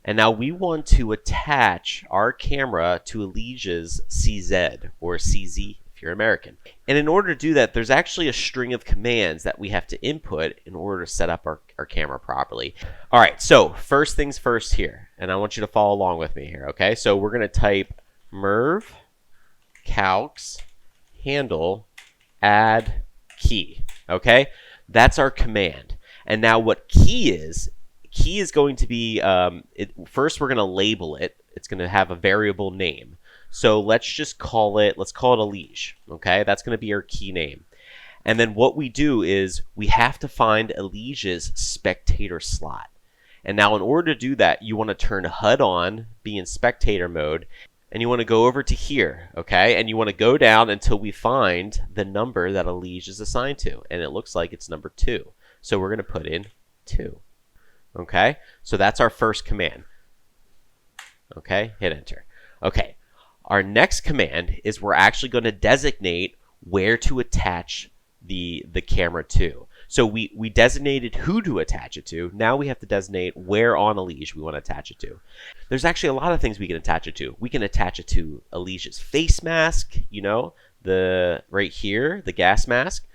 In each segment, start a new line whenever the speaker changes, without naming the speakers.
And now we want to attach our camera to Alicia's CZ or CZ if you're American. And in order to do that, there's actually a string of commands that we have to input in order to set up our camera properly. All right, so first things first here, and I want you to follow along with me here, okay? So we're going to type merv calx handle add key, okay? That's our command. And now what key is going to be, first we're going to label it. It's going to have a variable name. So let's just call it, Alicia, okay? That's going to be our key name. And then what we do is we have to find Alicia's spectator slot. And now in order to do that, you want to turn HUD on, be in spectator mode, and you want to go over to here, okay? And you want to go down until we find the number that Alicia is assigned to. And it looks like it's number 2. So we're going to put in 2. Okay? So that's our first command. Okay? Hit enter. Okay. Our next command is we're actually going to designate where to attach the camera to. So we designated who to attach it to. Now we have to designate where on Alicia we want to attach it to. There's actually a lot of things we can attach it to. We can attach it to Alicia's face mask, you know, right here, the gas mask.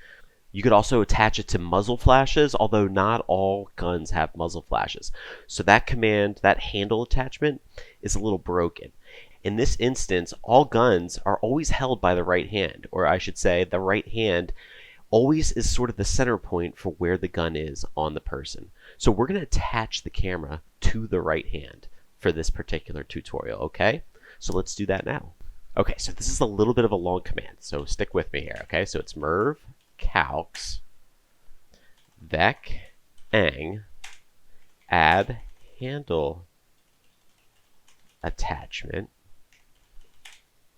You could also attach it to muzzle flashes, although not all guns have muzzle flashes. So that command, that handle attachment, is a little broken. In this instance, all guns are always held by the right hand, or I should say the right hand always is sort of the center point for where the gun is on the person. So we're going to attach the camera to the right hand for this particular tutorial, okay? So let's do that now. Okay, so this is a little bit of a long command, so stick with me here, okay? So it's merv calx vec ang add handle attachment.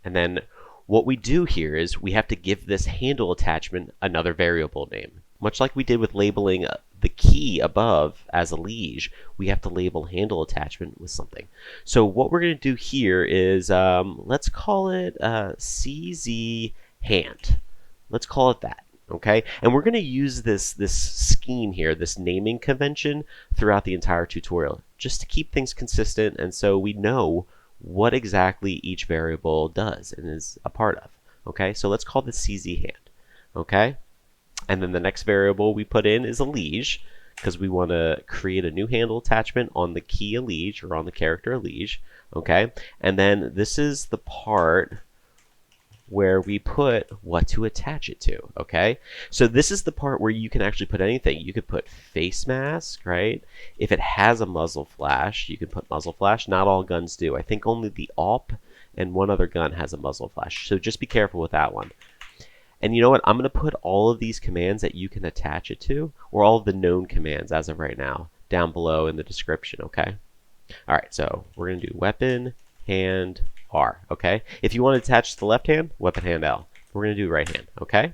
And then what we do here is we have to give this handle attachment another variable name. Much like we did with labeling the key above as a liege, we have to label handle attachment with something. So what we're going to do here is, let's call it CZ hand. Let's call it that. Okay, and we're going to use this scheme here, this naming convention, throughout the entire tutorial, just to keep things consistent, and so we know what exactly each variable does and is a part of. Okay, so let's call this CZ hand. Okay, and then the next variable we put in is a liege, because we want to create a new handle attachment on the key Alicia or on the character Alicia. Okay, and then this is the part where we put what to attach it to, okay? So this is the part where you can actually put anything. You could put face mask, right? If it has a muzzle flash, you can put muzzle flash. Not all guns do. I think only the AWP and one other gun has a muzzle flash. So just be careful with that one. And you know what? I'm going to put all of these commands that you can attach it to, or all of the known commands as of right now, down below in the description, okay? All right, so we're going to do weapon, hand, R, okay? If you want to attach the left hand, weapon hand L. We're going to do right hand, okay?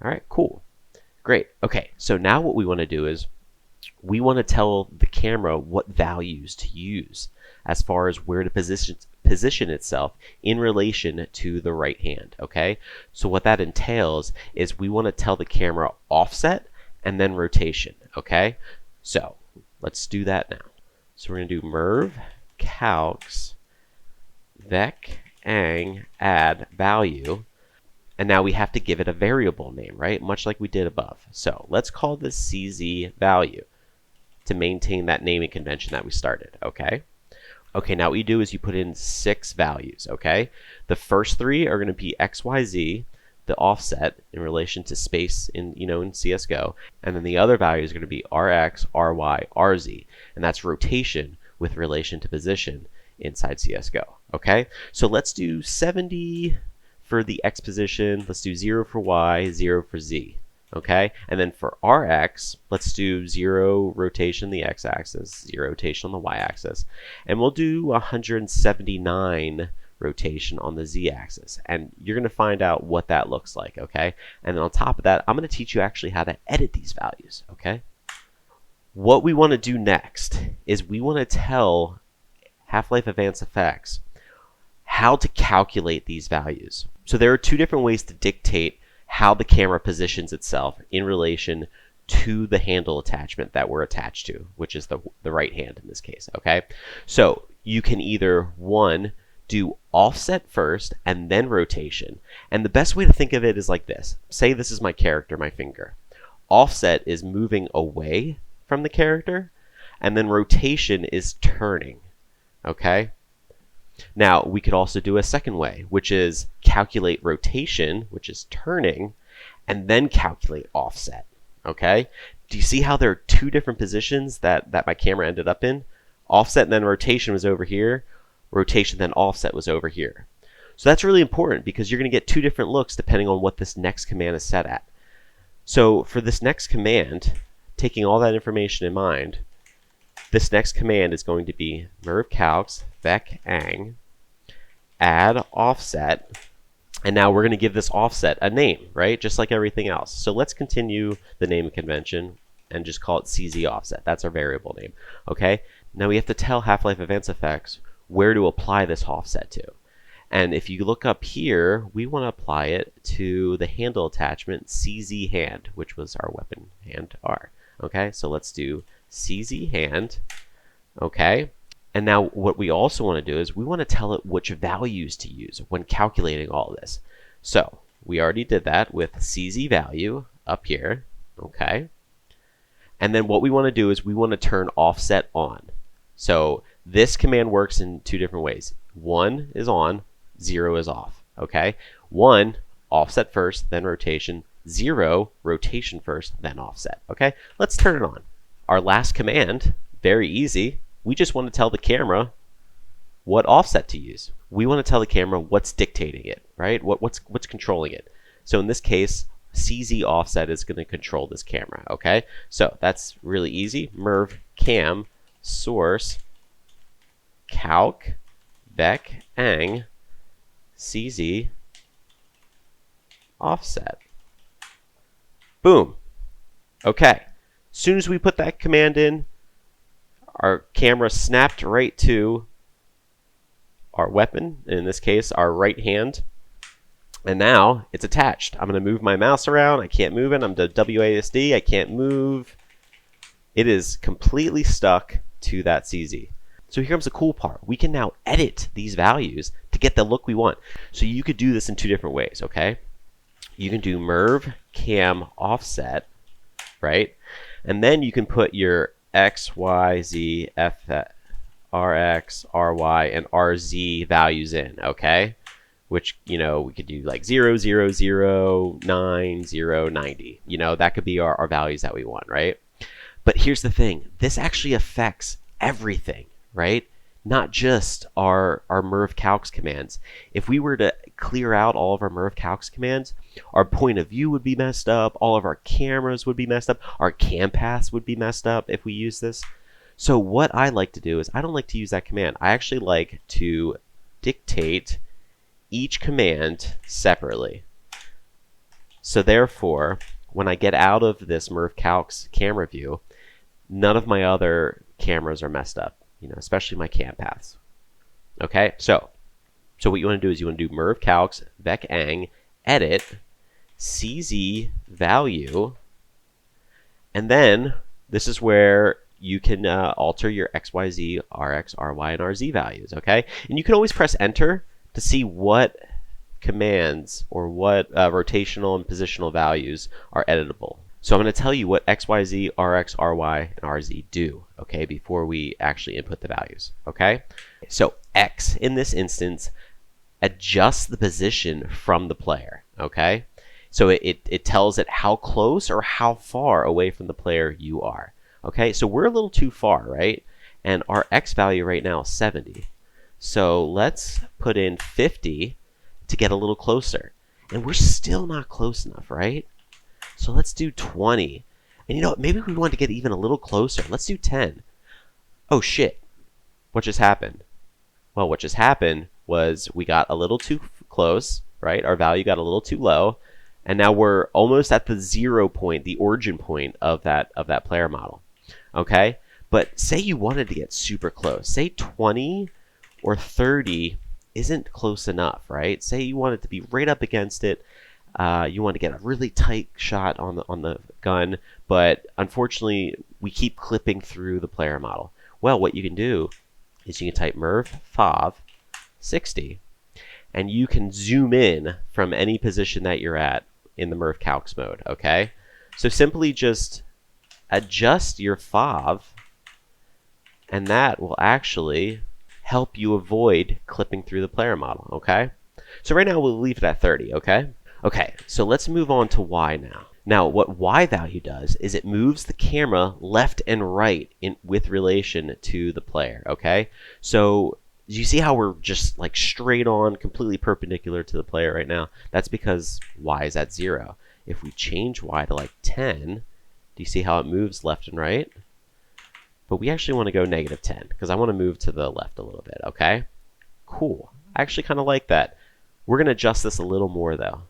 All right, cool. Great. Okay, so now what we want to do is we want to tell the camera what values to use as far as where to position itself in relation to the right hand, okay? So what that entails is we want to tell the camera offset and then rotation, okay? So let's do that now. So we're going to do merv calx vec ang add value, and now we have to give it a variable name, right? Much like we did above. So let's call this CZ value to maintain that naming convention that we started, okay? Okay, now what you do is you put in 6 values, okay? The first 3 are going to be XYZ, the offset in relation to space in CSGO, and then the other value is going to be RX, RY, RZ, and that's rotation with relation to position inside CSGO. Okay, so let's do 70 for the X position, let's do 0 for Y, 0 for Z. Okay, and then for RX, let's do 0 rotation on the X axis, 0 rotation on the Y axis, and we'll do 179 rotation on the Z axis, and you're going to find out what that looks like. Okay, and then on top of that, I'm going to teach you actually how to edit these values. Okay, what we want to do next is we want to tell Half-Life Advanced Effects how to calculate these values. So there are 2 different ways to dictate how the camera positions itself in relation to the handle attachment that we're attached to, which is the right hand in this case, okay? So you can either, one, do offset first and then rotation. And the best way to think of it is like this. Say this is my character, my finger. Offset is moving away from the character, and then rotation is turning, okay? Now, we could also do a second way, which is calculate rotation, which is turning, and then calculate offset, okay? Do you see how there are two different positions that my camera ended up in? Offset and then rotation was over here. Rotation then offset was over here. So that's really important because you're going to get two different looks depending on what this next command is set at. So for this next command, taking all that information in mind, this next command is going to be mervcalcs vec-ang add offset, and now we're going to give this offset a name, right? Just like everything else. So let's continue the naming convention and just call it CZ offset. That's our variable name, okay? Now we have to tell Half-Life Advanced Effects where to apply this offset to. And if you look up here, we want to apply it to the handle attachment CZ hand, which was our weapon hand R. Okay, so let's do CZ hand. Okay, and now what we also want to do is we want to tell it which values to use when calculating all this. So we already did that with CZ value up here. Okay, and then what we want to do is we want to turn offset on. So this command works in two different ways. 1 is on, 0 is off. Okay, 1 offset first, then rotation. 0 rotation first, then offset. Okay, let's turn it on. Our last command, very easy. We just want to tell the camera what offset to use. We want to tell the camera what's dictating it, right? What's controlling it. So in this case, CZ offset is going to control this camera. Okay, so that's really easy. Merv cam source calc vec-ang CZ offset. Boom. Okay. As soon as we put that command in, our camera snapped right to our weapon, in this case, our right hand. And now it's attached. I'm going to move my mouse around. I can't move it. I'm to WASD. I can't move. It is completely stuck to that CZ. So here comes the cool part. We can now edit these values to get the look we want. So you could do this in two different ways, okay? You can do merv cam offset, right? And then you can put your X, Y, Z, F, RX, RY, and RZ values in, okay? Which, you know, we could do like 0, 0, 0, 9, 0, 90. You know, that could be our values that we want, right? But here's the thing. This actually affects everything, right? Not just our mervcalcs commands. If we were to clear out all of our mervcalcs commands, our point of view would be messed up, all of our cameras would be messed up, our cam paths would be messed up if we use this. So what I like to do is I don't like to use that command. I actually like to dictate each command separately. So therefore, when I get out of this mervcalcs camera view, none of my other cameras are messed up, you know, especially my cam paths. Okay, so what you want to do is you want to do mervcalcs vec-ang edit CZ value, and then this is where you can alter your XYZ, RX, RY, and RZ values, okay? And you can always press enter to see what commands or what rotational and positional values are editable. So I'm going to tell you what XYZ, RX, RY, and RZ do, okay, before we actually input the values, okay? So X, in this instance, adjusts the position from the player, okay? So it tells it how close or how far away from the player you are, okay? So we're a little too far, right? And our X value right now is 70. So let's put in 50 to get a little closer. And we're still not close enough, right? So let's do 20. And you know what? Maybe we want to get even a little closer. Let's do 10. Oh shit. What just happened? Well, what just happened was we got a little too close, right? Our value got a little too low. And now we're almost at the 0 point, the origin point of that player model. Okay? But say you wanted to get super close. Say 20 or 30 isn't close enough, right? Say you want it to be right up against it. You want to get a really tight shot on the gun, but unfortunately we keep clipping through the player model. Well, what you can do is you can type merv fav 60, and you can zoom in from any position that you're at in the merv calcs mode, okay? So simply just adjust your fav, and that will actually help you avoid clipping through the player model, okay? So right now we'll leave it at 30, okay? Okay, so let's move on to Y now. Now, what Y value does is it moves the camera left and right with relation to the player, okay? So you see how we're just like straight on, completely perpendicular to the player right now? That's because Y is at 0. If we change Y to like 10, do you see how it moves left and right? But we actually want to go -10 because I want to move to the left a little bit, okay? Cool. I actually kind of like that. We're going to adjust this a little more though.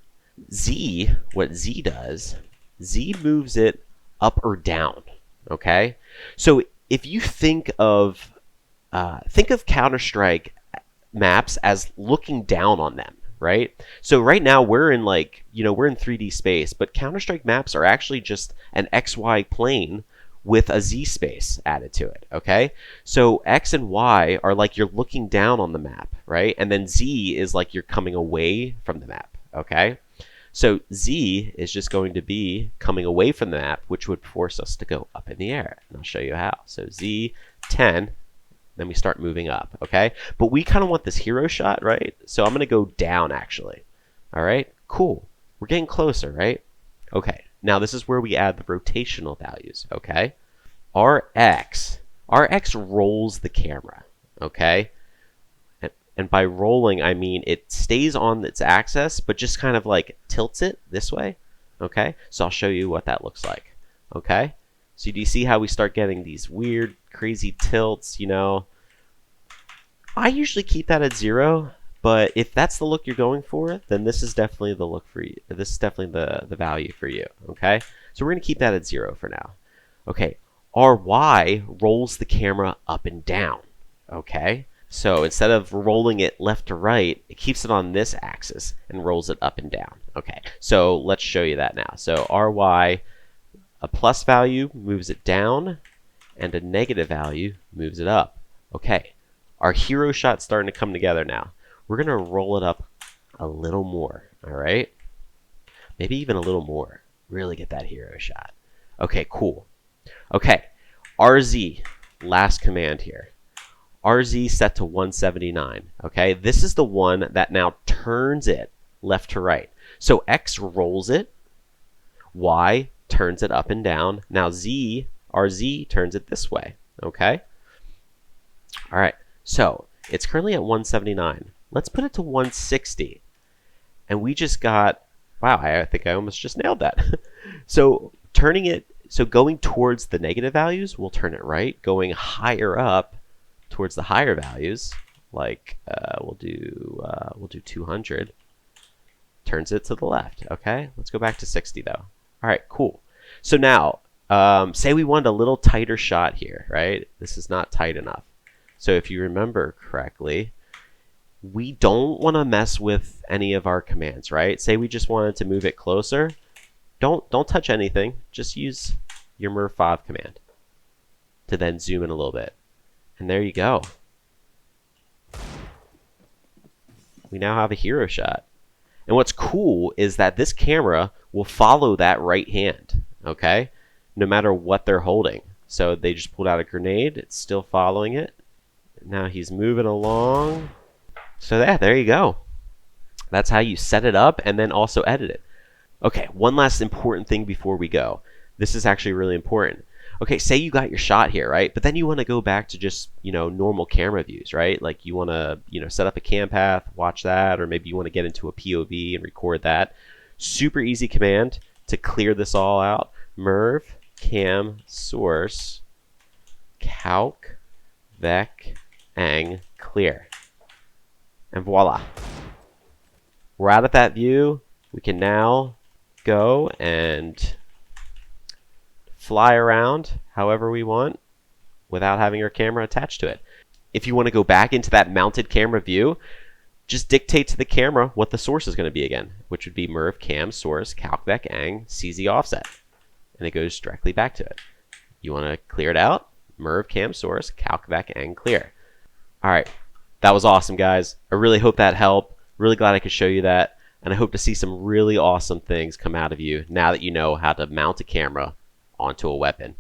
Z, what Z does, Z moves it up or down, okay? So if you think of Counter-Strike maps as looking down on them, right? So right now we're in we're in 3D space, but Counter-Strike maps are actually just an XY plane with a Z space added to it, okay? So X and Y are like you're looking down on the map, right? And then Z is like you're coming away from the map, okay? So Z is just going to be coming away from the map, which would force us to go up in the air. And I'll show you how. So Z 10, then we start moving up, okay? But we kind of want this hero shot, right? So I'm going to go down actually. All right, cool. We're getting closer, right? Okay. Now this is where we add the rotational values, okay? RX rolls the camera, okay? And by rolling, I mean it stays on its axis, but just kind of like tilts it this way, okay? So I'll show you what that looks like, okay? So do you see how we start getting these weird, crazy tilts, you know? I usually keep that at 0. But if that's the look you're going for, then this is definitely the look for you. This is definitely the value for you, okay? So we're going to keep that at 0 for now. Okay, RY rolls the camera up and down, okay? So instead of rolling it left to right, it keeps it on this axis and rolls it up and down. Okay, so let's show you that now. So RY, a plus value moves it down, and a negative value moves it up. Okay, our hero shot's starting to come together now. We're going to roll it up a little more, all right? Maybe even a little more. Really get that hero shot. Okay, cool. Okay, RZ, last command here. RZ set to 179, okay? This is the one that now turns it left to right. So X rolls it, Y turns it up and down. Now RZ turns it this way, okay? All right, so it's currently at 179. Let's put it to 160. And we just got, wow, I think I almost just nailed that. So going towards the negative values, we'll turn it right. Going higher up towards the higher values, like we'll do 200, turns it to the left, okay? Let's go back to 60 though. All right, cool. So now, say we wanted a little tighter shot here, right? This is not tight enough. So if you remember correctly, we don't want to mess with any of our commands, right? Say we just wanted to move it closer. Don't touch anything. Just use your merv5 command to then zoom in a little bit. And there you go. We now have a hero shot. And what's cool is that this camera will follow that right hand, okay? No matter what they're holding. So they just pulled out a grenade. It's still following it. Now he's moving along. So yeah, there you go. That's how you set it up and then also edit it. Okay, one last important thing before we go. This is actually really important. Okay, say you got your shot here, right? But then you want to go back to just, normal camera views, right? Like you want to, set up a cam path, watch that, or maybe you want to get into a POV and record that. Super easy command to clear this all out. Merv cam source calc vec ang clear. And voila. We're out of that view. We can now go and fly around however we want without having our camera attached to it. If you want to go back into that mounted camera view, just dictate to the camera what the source is going to be again, which would be merv cam source calc vec ang cz offset. and it goes directly back to it. You want to clear it out, merv cam source, calcvac, and clear. All right, that was awesome, guys. I really hope that helped. Really glad I could show you that, and I hope to see some really awesome things come out of you now that you know how to mount a camera onto a weapon.